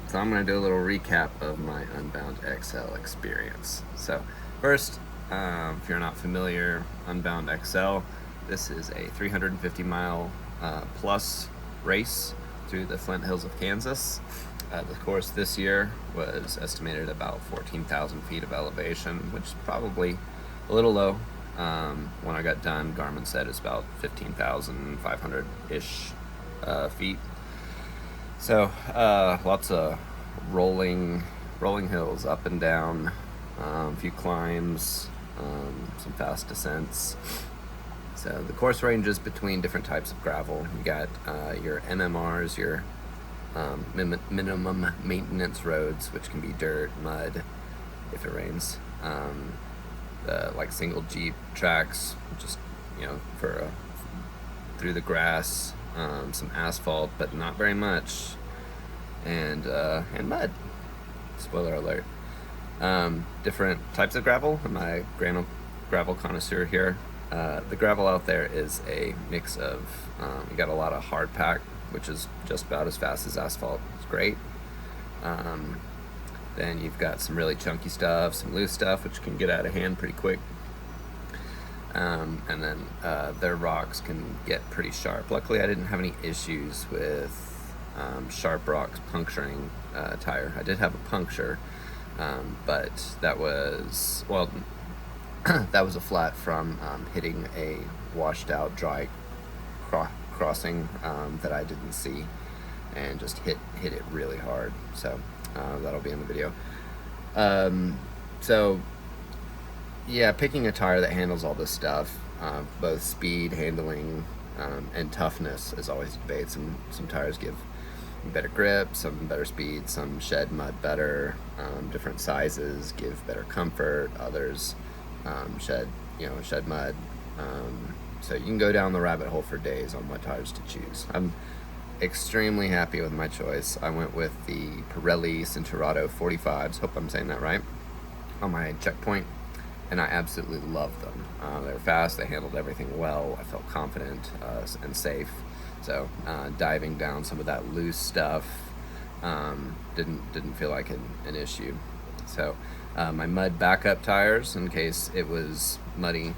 So I'm going to do a little recap of my Unbound XL experience. So first, if you're not familiar, Unbound XL, this is a 350 mile plus race through the Flint Hills of Kansas. The course this year was estimated at about 14,000 feet of elevation, which is probably a little low. When I got done, Garmin said it's about 15,500-ish feet. So lots of rolling hills up and down, a few climbs, some fast descents. So the course ranges between different types of gravel. You got your MMRs, your minimum maintenance roads, which can be dirt, mud, if it rains. The like single Jeep tracks, just for through the grass. Some asphalt, but not very much, and mud. Spoiler alert. Different types of gravel. I'm a gravel connoisseur here. The gravel out there is a mix of, you got a lot of hard pack, which is just about as fast as asphalt. It's great. Then you've got some really chunky stuff, some loose stuff, which can get out of hand pretty quick. And then their rocks can get pretty sharp. Luckily, I didn't have any issues with sharp rocks puncturing a tire. I did have a puncture, but that was, well, that was a flat from hitting a washed out dry crossing that I didn't see, and just hit it really hard. So that'll be in the video. So yeah, picking a tire that handles all this stuff, both speed, handling, and toughness, is always a debate. Some tires give better grip, some better speed, some shed mud better. Different sizes give better comfort. Others shed mud. So you can go down the rabbit hole for days on what tires to choose. I'm extremely happy with my choice. I went with the Pirelli Cinturato 45s. Hope I'm saying that right. On my checkpoint. And I absolutely loved them. They were fast, they handled everything well, I felt confident and safe. So diving down some of that loose stuff didn't feel like an issue. So my mud backup tires, in case it was muddy,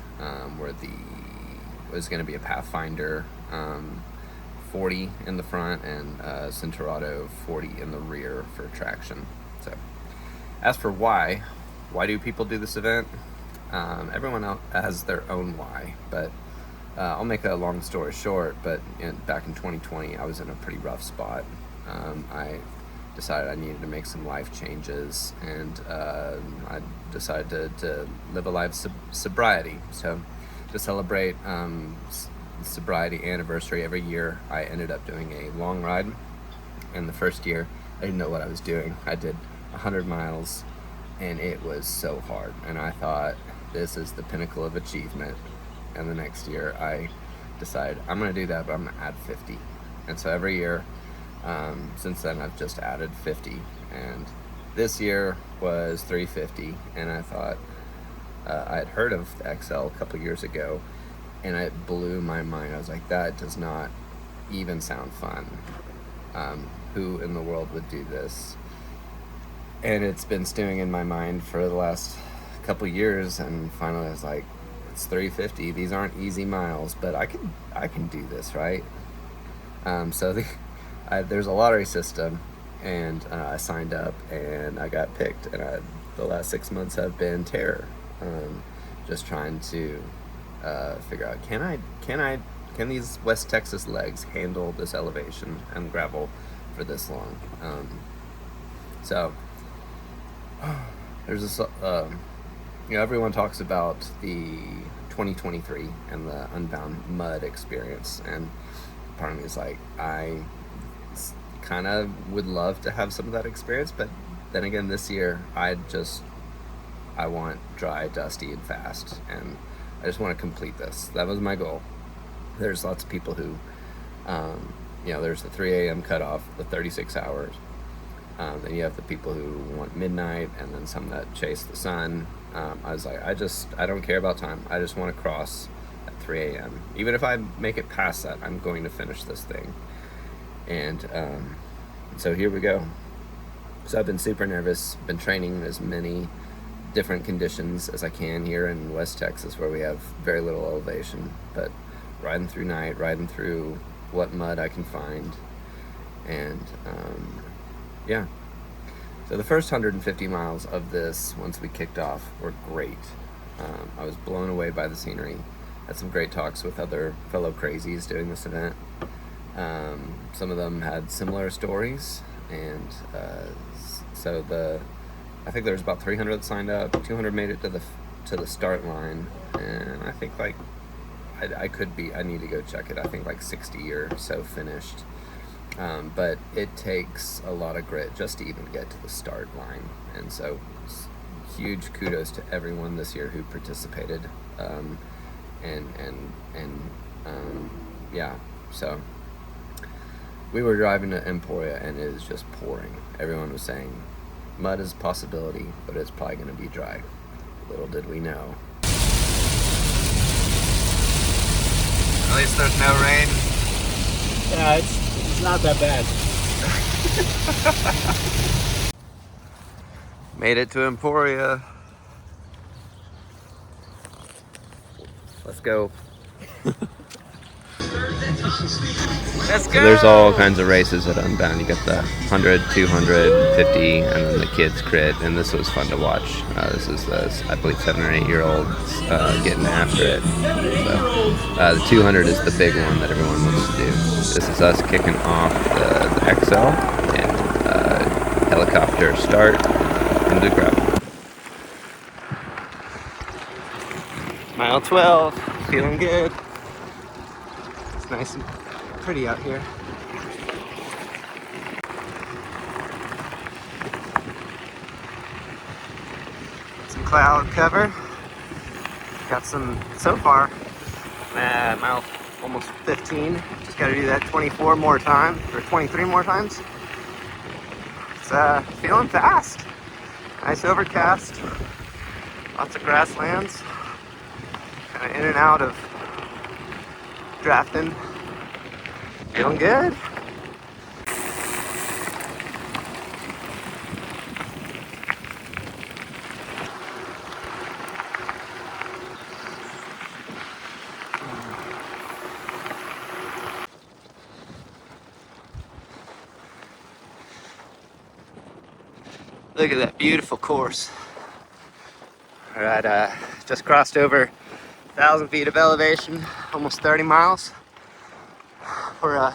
was going to be a Pathfinder 40 in the front and Cinturato 40 in the rear for traction. So as for why do people do this event? Everyone else has their own why, but I'll make a long story short. But back in 2020, I was in a pretty rough spot. I decided I needed to make some life changes, and I decided to live a life of sobriety. So to celebrate sobriety anniversary every year, I ended up doing a long ride. And the first year, I didn't know what I was doing. I did 100 miles, and it was so hard. And I thought, this is the pinnacle of achievement. And the next year I decided I'm going to do that, but I'm going to add 50. And so every year since then I've just added 50. And this year was 350. And I thought, I had heard of the XL a couple years ago, and it blew my mind. I was like, that does not even sound fun. Who in the world would do this? And it's been stewing in my mind for the last couple years, and finally I was like, it's 350. These aren't easy miles, but I can do this, right? So there's a lottery system, and I signed up and I got picked, and the last 6 months have been terror. Just trying to figure out, can these West Texas legs handle this elevation and gravel for this long? So there's this, everyone talks about the 2023 and the Unbound Mud Experience, and part of me is like, I kind of would love to have some of that experience, but then again, this year, I want dry, dusty, and fast, and I just want to complete this. That was my goal. There's lots of people who, there's the 3 a.m. cutoff, the 36 hours. Then you have the people who want midnight, and then some that chase the sun. I was like, I don't care about time. I just want to cross at 3 a.m. Even if I make it past that, I'm going to finish this thing. And so here we go. So I've been super nervous, been training as many different conditions as I can here in West Texas, where we have very little elevation, but riding through night, riding through what mud I can find. And yeah, so the first 150 miles of this, once we kicked off, were great. I was blown away by the scenery. Had some great talks with other fellow crazies doing this event. Some of them had similar stories, and I think there was about 300 that signed up. 200 made it to the start line, and I think like I need to go check it. I think like 60 or so finished. But it takes a lot of grit just to even get to the start line, and so huge kudos to everyone this year who participated. Yeah, so we were driving to Emporia, and it was just pouring. Everyone was saying mud is a possibility, but it's probably going to be dry. Little did we know. At least there's no rain. Yeah, it's not that bad. Made it to Emporia. Let's go. Let's go. So there's all kinds of races at Unbound. You got the 100, 200, 50, and then the kids crit. And this was fun to watch. This is I believe 7 or 8 year olds getting after it. So the 200 is the big one that everyone wants to do. This is us kicking off the XL and helicopter start into the crowd. Mile 12, feeling good. It's nice and pretty out here. Some cloud cover. Got some so far. Mile almost 15. Just got to do that 24 more times, or 23 more times. It's feeling fast. Nice overcast. Lots of grasslands. Kind of in and out of drafting. Feeling good. Look at that beautiful course. All right, just crossed over 1,000 feet of elevation, almost 30 miles. We're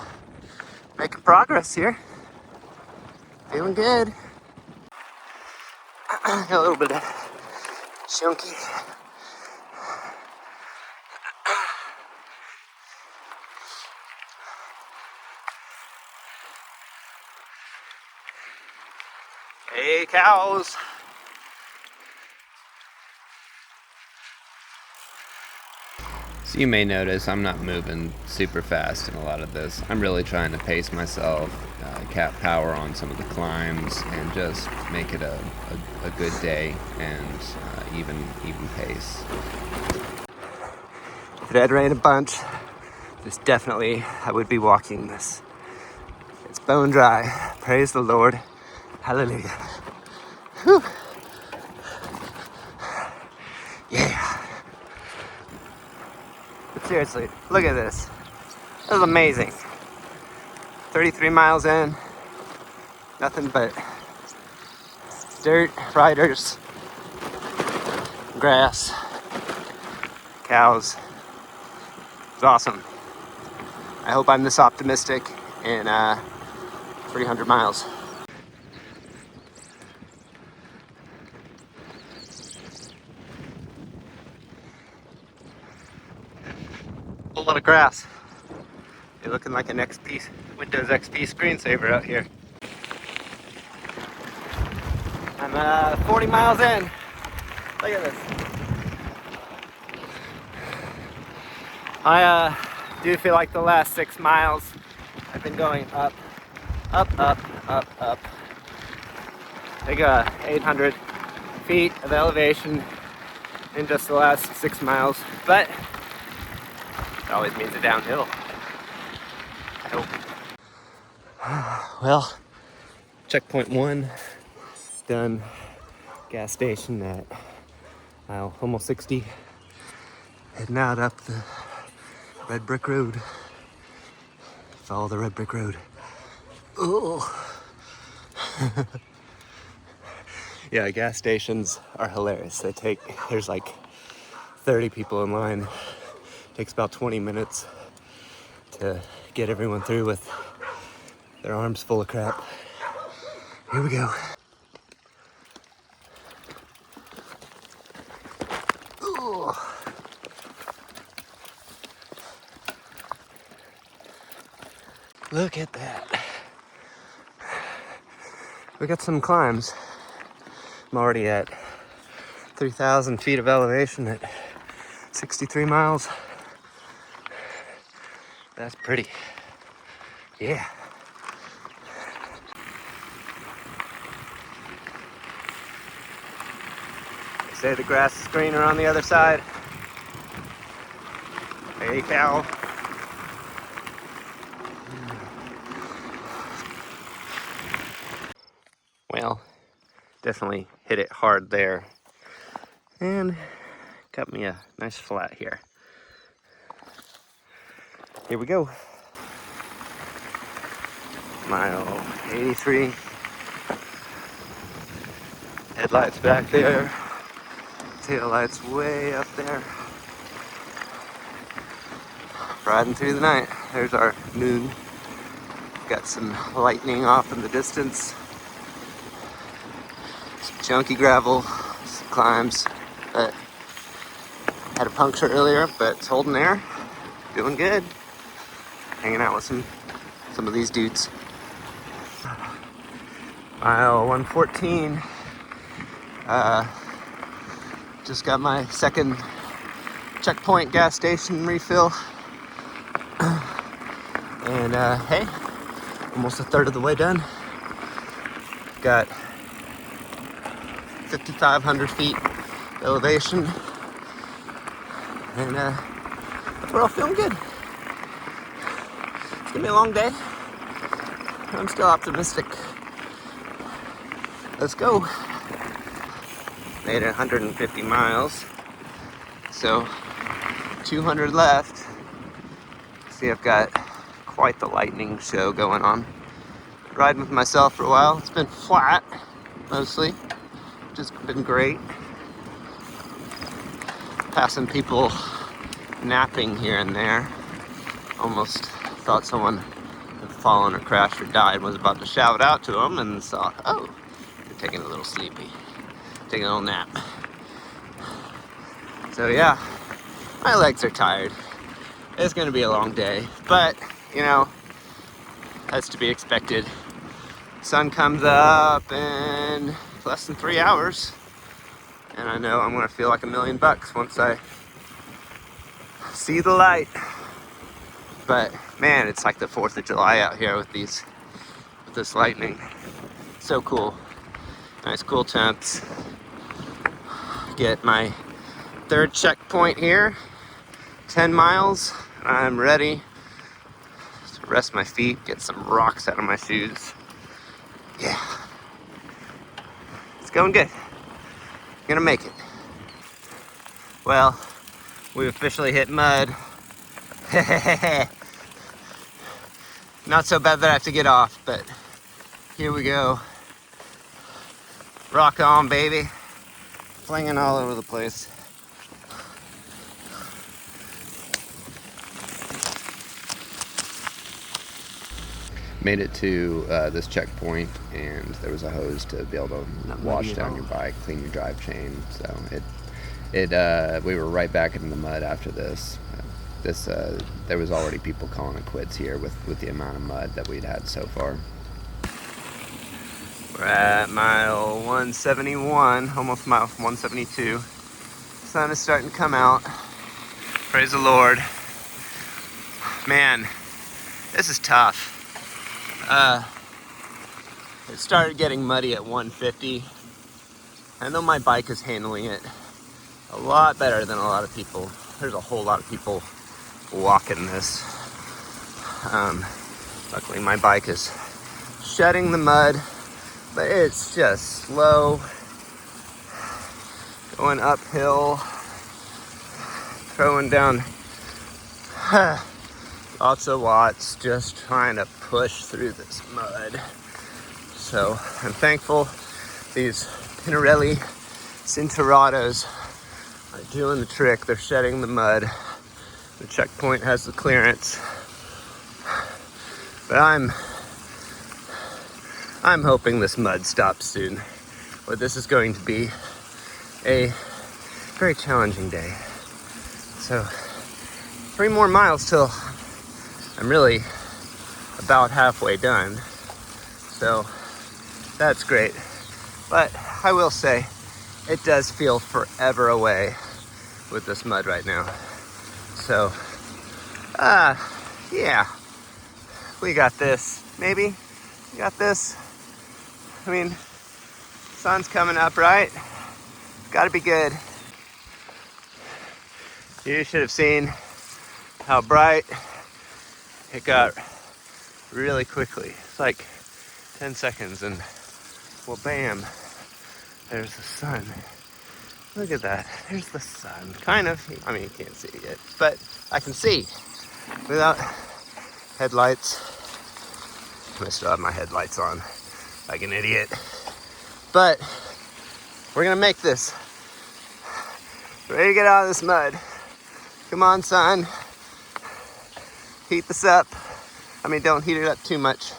making progress here. Feeling good. Got a little bit of chunky. Hey, cows. So you may notice I'm not moving super fast in a lot of this. I'm really trying to pace myself, cap power on some of the climbs, and just make it a good day and even pace. If it had rained a bunch, I would be walking this. It's bone dry. Praise the Lord. Hallelujah. Whew. Yeah. But seriously, look at this. This is amazing. 33 miles in. Nothing but dirt, riders, grass, cows. It's awesome. I hope I'm this optimistic in 300 miles. A lot of grass. You're looking like an Windows XP screensaver out here. I'm 40 miles in. Look at this. I do feel like the last 6 miles I've been going up. I think 800 feet of elevation in just the last 6 miles, but it always means a downhill. I hope. Well, checkpoint 1 done. Gas station at mile almost 60. Heading out up the red brick road. Follow the red brick road. Oh. Yeah, gas stations are hilarious. There's like 30 people in line. Takes about 20 minutes to get everyone through with their arms full of crap. Here we go. Ooh. Look at that. We got some climbs. I'm already at 3,000 feet of elevation at 63 miles. That's pretty. Yeah. They say the grass is greener on the other side. Hey, cow. Well, definitely hit it hard there. And got me a nice flat here. Here we go. Mile 83. Headlights back there. Tail lights way up there. Riding through the night. There's our moon. Got some lightning off in the distance. Some chunky gravel, some climbs. But had a puncture earlier, but it's holding there. Doing good. Hanging out with some of these dudes. Mile 114. Just got my second checkpoint gas station refill. And hey, almost a third of the way done. Got 5,500 feet elevation. And we're all feeling good. It's gonna be a long day. I'm still optimistic. Let's go. Made it 150 miles. So 200 left. See, I've got quite the lightning show going on. Riding with myself for a while. It's been flat, mostly. Just been great. Passing people napping here and there. Almost thought someone had fallen or crashed or died. Was about to shout out to them and saw, oh, they're taking a little sleepy. Taking a little nap. So yeah, my legs are tired. It's gonna be a long day, but you know, that's to be expected. Sun comes up in less than 3 hours, and I know I'm gonna feel like $1 million once I see the light. But man, it's like the 4th of July out here with this lightning. So cool. Nice cool temps. Get my third checkpoint here. 10 miles. I'm ready to rest my feet, get some rocks out of my shoes. Yeah. It's going good. Gonna make it. Well, we officially hit mud. Not so bad that I have to get off, but here we go. Rock on, baby. Flinging all over the place. Made it to this checkpoint, and there was a hose to be able to wash down your bike, clean your drive chain. So we were right back in the mud after this. There was already people calling it quits here with the amount of mud that we'd had so far. We're at mile 171, almost mile 172. Sun is starting to come out. Praise the Lord. Man, this is tough. It started getting muddy at 150. I know my bike is handling it a lot better than a lot of people. There's a whole lot of people walking this. Luckily my bike is shedding the mud but it's just slow, going uphill, throwing down lots of watts, just trying to push through this mud. So I'm thankful these Pinarelli Cinturados are doing the trick. They're shedding the mud. The checkpoint has the clearance, but I'm hoping this mud stops soon, or this is going to be a very challenging day. So 3 more miles till I'm really about halfway done. So that's great. But I will say, it does feel forever away with this mud right now. So, yeah, we got this. Maybe we got this. I mean, sun's coming up, right? Gotta be good. You should have seen how bright it got really quickly. It's like 10 seconds and, well, bam, there's the sun. Look at that, there's the sun. Kind of, I mean, you can't see it yet, but I can see without headlights. I still have my headlights on like an idiot. But we're gonna make this. Ready to get out of this mud. Come on, son. Heat this up. I mean, don't heat it up too much.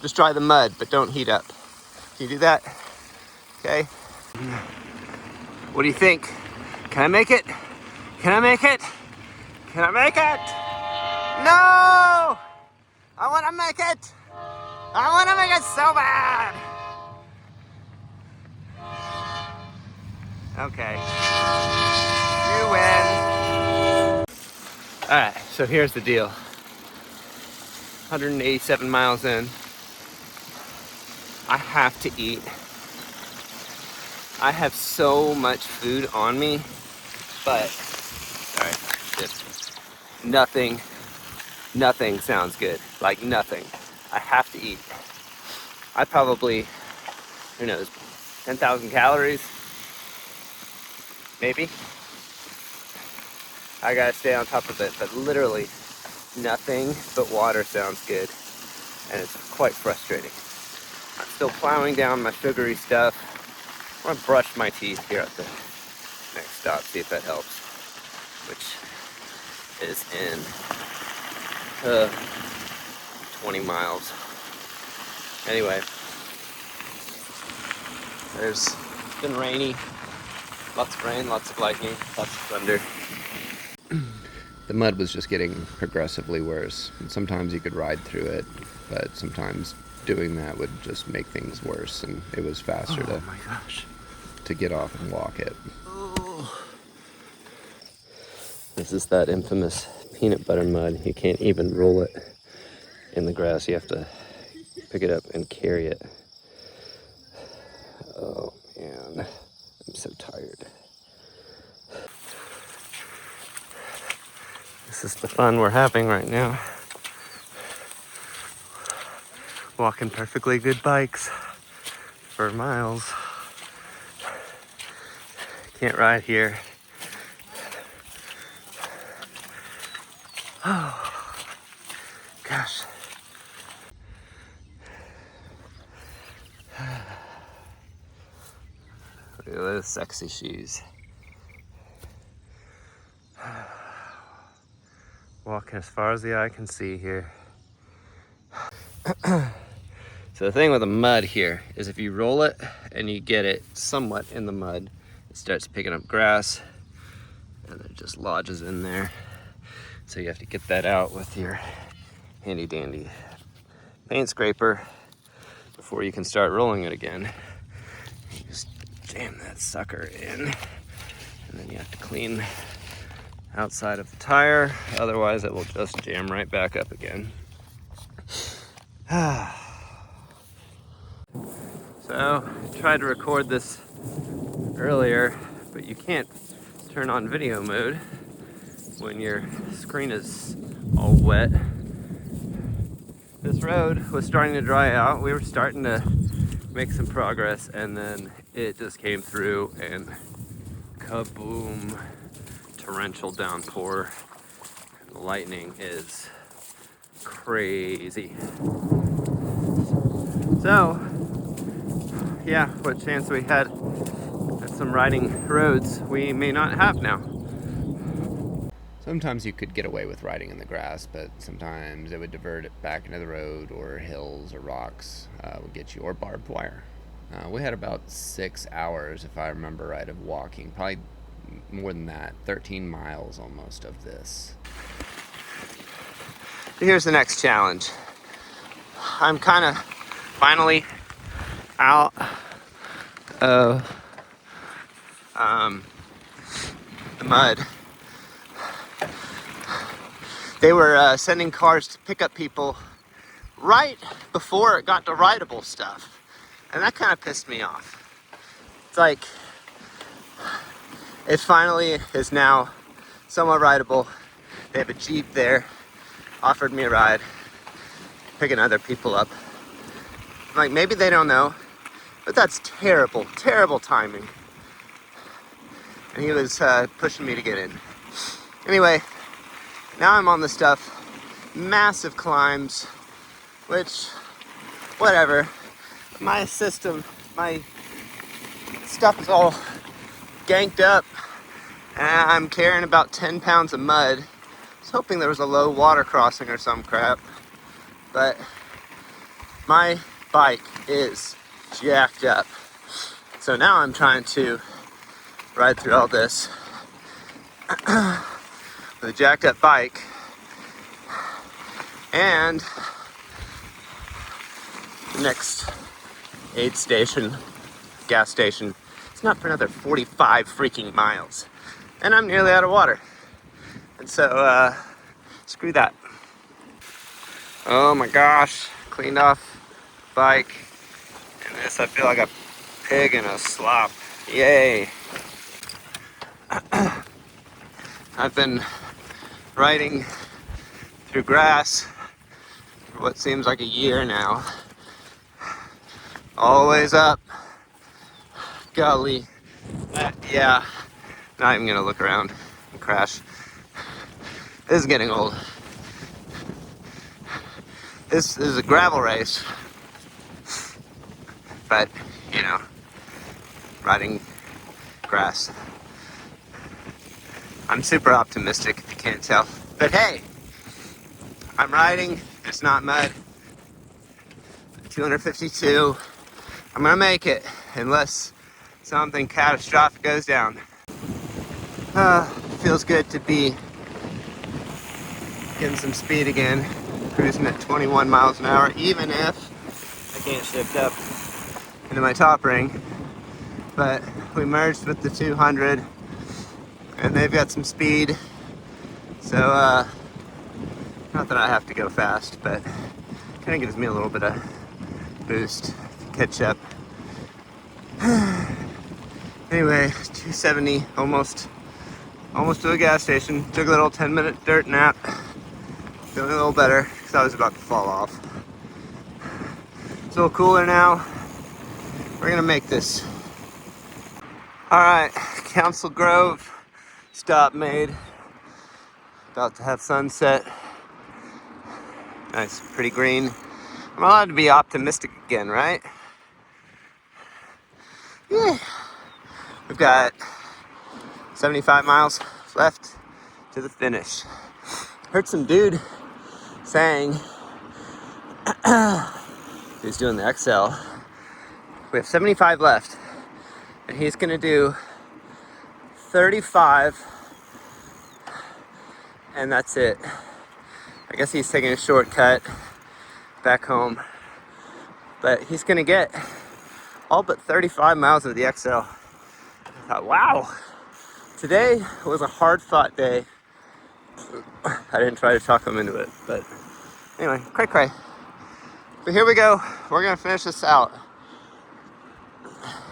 Just dry the mud, but don't heat up. Can you do that? Okay. What do you think? Can I make it? Can I make it? Can I make it? No! I want to make it! I want to make it so bad! Okay. You win. Alright, so here's the deal. 187 miles in. I have to eat. I have so much food on me, but sorry, nothing sounds good. Like nothing. I have to eat. I probably, who knows, 10,000 calories, maybe. I gotta stay on top of it, but literally nothing but water sounds good, and it's quite frustrating. I'm still plowing down my sugary stuff. I'm gonna brush my teeth here at the next stop, see if that helps, which is in 20 miles. Anyway, it's been rainy, lots of rain, lots of lightning, lots of thunder. The mud was just getting progressively worse. And sometimes you could ride through it, but sometimes doing that would just make things worse, and it was faster to get off and walk it. Oh. This is that infamous peanut butter mud. You can't even roll it in the grass. You have to pick it up and carry it. Oh man, I'm so tired. This is the fun we're having right now. Walking perfectly good bikes for miles. Can't ride here. Oh, gosh. Look at those sexy shoes. Walking as far as the eye can see here. So the thing with the mud here is if you roll it and you get it somewhat in the mud, it starts picking up grass and it just lodges in there. So you have to get that out with your handy dandy paint scraper before you can start rolling it again. You just jam that sucker in, and then you have to clean outside of the tire, otherwise it will just jam right back up again. So I tried to record this earlier, but you can't turn on video mode when your screen is all wet. This road was starting to dry out. We were starting to make some progress, and then it just came through and kaboom, torrential downpour. The lightning is crazy. So, yeah, what chance we had at some riding roads we may not have now. Sometimes you could get away with riding in the grass, but sometimes it would divert it back into the road, or hills or rocks would get you, or barbed wire. We had about 6 hours, if I remember right, of walking. Probably more than that, 13 miles almost of this. Here's the next challenge. I'm kind of finally out of the mud. They were sending cars to pick up people right before it got to rideable stuff. And that kind of pissed me off. It's like, it finally is now somewhat rideable. They have a Jeep there, offered me a ride, picking other people up. I'm like, maybe they don't know, but that's terrible, terrible timing. And he was pushing me to get in. Anyway, now I'm on the stuff, massive climbs, which, whatever. My system, my stuff is all ganked up, and I'm carrying about 10 pounds of mud. I was hoping there was a low water crossing or some crap, but my bike is jacked up. So now I'm trying to ride through all this with a jacked up bike, and the next aid station, gas station, it's not for another 45 freaking miles, and I'm nearly out of water. And so screw that. Oh my gosh, cleaned off bike, and this, I feel like a pig in a slop. Yay. I've been riding through grass for what seems like a year now. Always up. Golly. Yeah, not even gonna look around and crash. This is getting old. This is a gravel race, but, you know, riding grass. I'm super optimistic, if you can't tell. But hey, I'm riding, it's not mud. 252. I'm gonna make it, unless something catastrophic goes down. Feels good to be getting some speed again, cruising at 21 miles an hour, even if I can't shift up into my top ring. But we merged with the 200, and they've got some speed, so not that I have to go fast, but kind of gives me a little bit of boost to catch up. Anyway, 270, almost to a gas station. Took a little 10-minute dirt nap. Feeling a little better because I was about to fall off. It's a little cooler now. We're gonna make this. All right, Council Grove stop made. About to have sunset. Nice, pretty green. I'm allowed to be optimistic again, right? Yeah. We've got 75 miles left to the finish. Heard some dude saying, he's doing the XL. We have 75 left, and he's gonna do 35, and that's it. I guess he's taking a shortcut back home, but he's gonna get all but 35 miles of the XL. I thought, wow, today was a hard-fought day. I didn't try to talk him into it, but anyway, cray. But here we go. We're gonna finish this out,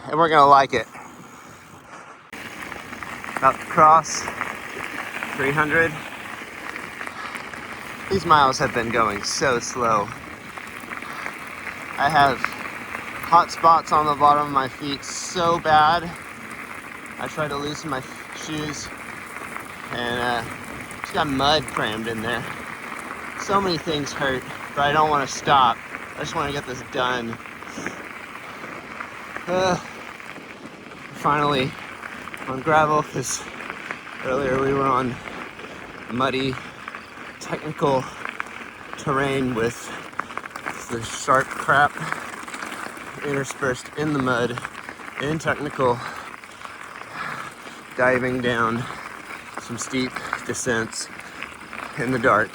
and we're gonna like it. About to cross 300. These miles have been going so slow. I have hot spots on the bottom of my feet so bad. I tried to loosen my shoes and just got mud crammed in there. So many things hurt, but I don't want to stop. I just want to get this done. Finally on gravel, because earlier we were on muddy, technical terrain with the sharp crap interspersed in the mud and technical diving down some steep descents in the dark.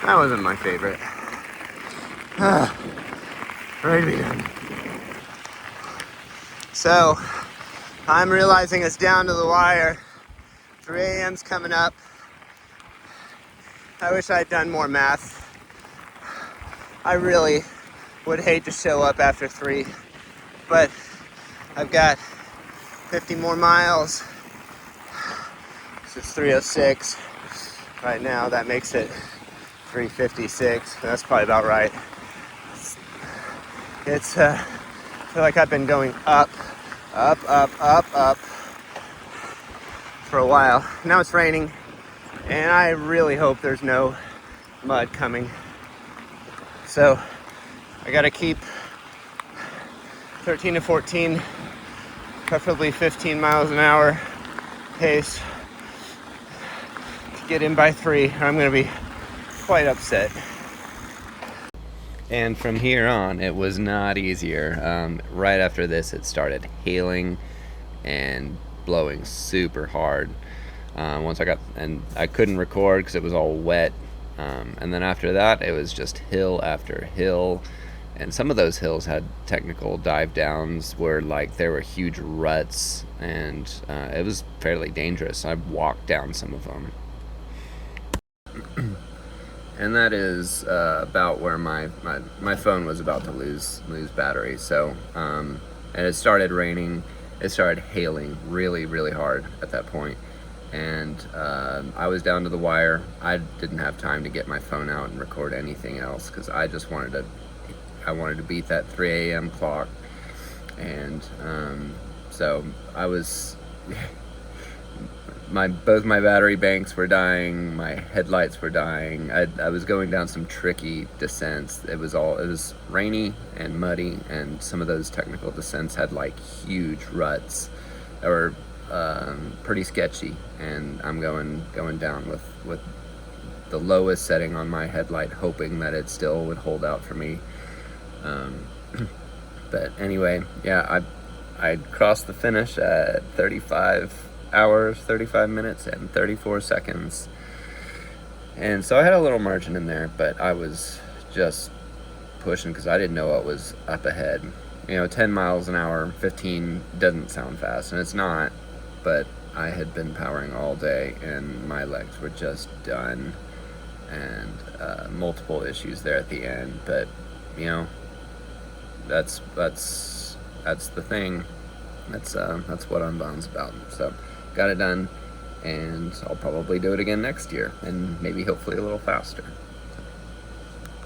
That wasn't my favorite. Ready to be done. So I'm realizing it's down to the wire. 3 a.m.'s coming up. I wish I'd done more math. I really would hate to show up after 3, but I've got 50 more miles. This is 3:06 right now. That makes it 3:56. That's probably about right. It's I feel like I've been going up for a while. Now it's raining, and I really hope there's no mud coming. So I gotta keep 13 to 14, preferably 15 miles an hour pace to get in by 3, or I'm gonna be quite upset. And from here on, it was not easier. Right after this, it started hailing and blowing super hard. Once I got, and I couldn't record because it was all wet. And then after that, it was just hill after hill. And some of those hills had technical dive downs where like there were huge ruts, and it was fairly dangerous. I walked down some of them. And that is about where my phone was about to lose battery. So, and it started raining. It started hailing really, really hard at that point. And I was down to the wire. I didn't have time to get my phone out and record anything else because I just wanted to beat that 3 a.m. clock. And so I was, both my battery banks were dying, my headlights were dying. I was going down some tricky descents. It was rainy and muddy, and some of those technical descents had like huge ruts that were pretty sketchy. And I'm going down with the lowest setting on my headlight, hoping that it still would hold out for me. But anyway, yeah, I crossed the finish at 35 hours, 35 minutes, and 34 seconds. And so I had a little margin in there, but I was just pushing because I didn't know what was up ahead. 10 miles an hour, 15 doesn't sound fast, and it's not, but I had been powering all day, and my legs were just done, and multiple issues there at the end. But that's the thing. That's what Unbound's about. So got it done, and I'll probably do it again next year, and maybe hopefully a little faster.